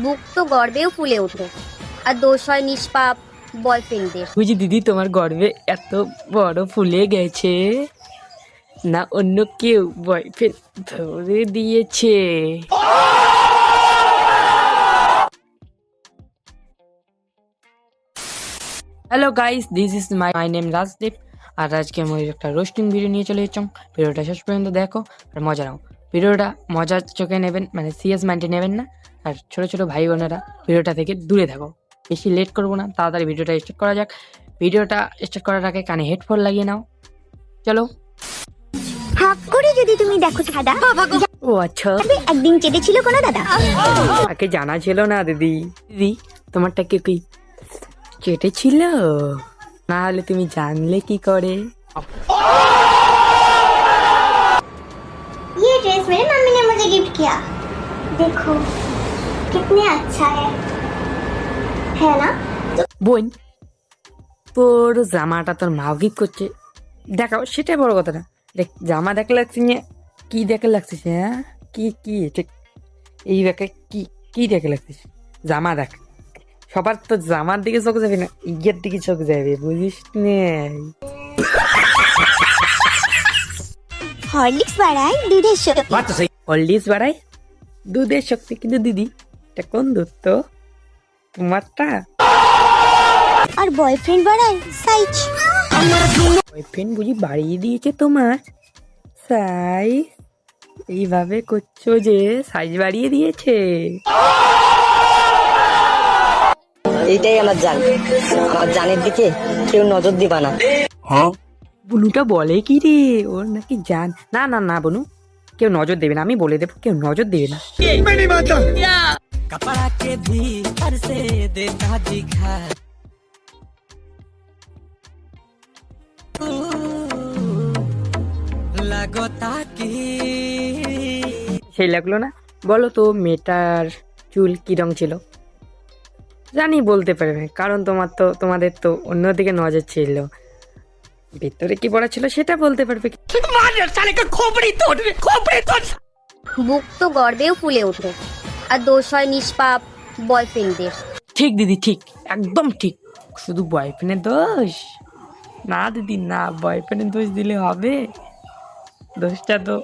বুক তো গর্বেও ফুলে ওঠে, আর দোষ হয় নিষ্পাপ বয়ফ্রেন্ডদের। বুঝি দিদি তোমার গর্বে এত বড় ফুলে গেছে, না অন্য কেউ বয়ফ্রেন্ড ধরে দিয়েছে? Hello guys, this is my name Rajdeep. আর আজকে আমি একটা রোস্টিং ভিডিও নিয়ে চলে এসেছি। ভিডিওটা শেষ পর্যন্ত দেখো আর মজা নাও। ভিডিওটা মজার চোখে নেবেন, মানে সিরিয়াস মাইন্ডে নেবেন না। আর ছোট ছোট ভাই বোনেরা ভিডিওটা থেকে দূরে থাকো। বেশি লেট করবো না, তাড়াতাড়ি ভিডিওটা স্টার্ট করা যাক। ভিডিওটা স্টার্ট করার আগে কানে হেডফোন লাগিয়ে নাও। চলো। হাক করে যদি তুমি দেখো দাদা, ও আচ্ছা, একদিন চেটেছিল কোনো দাদা। তাকে জানা ছিল না দিদি। দিদি তোমারটা কি কি কেটেছিল? না হলে তুমি জানলে কি করে? ये ड्रेस मेरी मम्मी ने मुझे गिफ्ट किया, देखो कितने अच्छा है ना? বোন, তোর জামাটা তোর মাও গিফট করছে, দেখাও, সেটাই বড় কথা না। দেখ জামা দেখে লাগছে না, কি দেখে লাগছিস? হ্যাঁ, কি কি ঠিক এই দেখে কি কি দেখে লাগছিস? জামা দেখ। সবার তো জামার দিকে চোখ যাবে না, ইয়ের দিকে চোখ যাবে, বুঝিস নে? হরলিক্স বাড়ায় দুধের শক্তি, হলদিস বাড়াই দুধের শক্তি, কিন্তু দিদি এটা কোন দুধ তো? তোমারটা? আর বয়ফ্রেন্ড বাড়ায় সাইজ। বয়ফ্রেন্ড বুঝি বাড়িয়ে দিয়েছে তোমার সাইজ? এইভাবে করছো যে সাইজ বাড়িয়ে দিয়েছে? এইটাই আমার জান, আমার জানের দিকে কেউ নজর দিবা না। বুনুটা বলে কি রে, ওর নাকি জান? না না না বনু, কেউ নজর দেবে না, আমি বলে দেবো, কেউ নজর দেবে না। সেই লাগলো না? বলো তো মেয়েটার চুল কি রং ছিল? জানি বলতে পারবে, কারণ তোমাদের তো অন্যদিকে নজর ছিল। ভিতরে কি পড়া ছিল সেটা বলতে পারবে। বুক তো গর্বেও ফুলে ওঠে, আর দোষ হয় নিষ্পাপ বয়ফ্রেন্ডদের। ঠিক দিদি, ঠিক, একদম ঠিক। শুধু বয়ফ্রেন্ডের দোষ না দিদি, না, বয়ফ্রেন্ডের দোষ দিলে হবে? দোষটা তো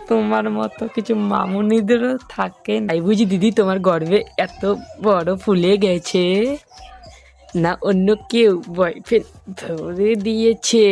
তোমার মতো কিছু মামুনিদেরও থাকে। নাই বুঝি দিদি তোমার গর্বে এত বড় ফুলে গেছে, না অন্য কেউ বয়ফ্রেন্ড ধরে দিয়েছে?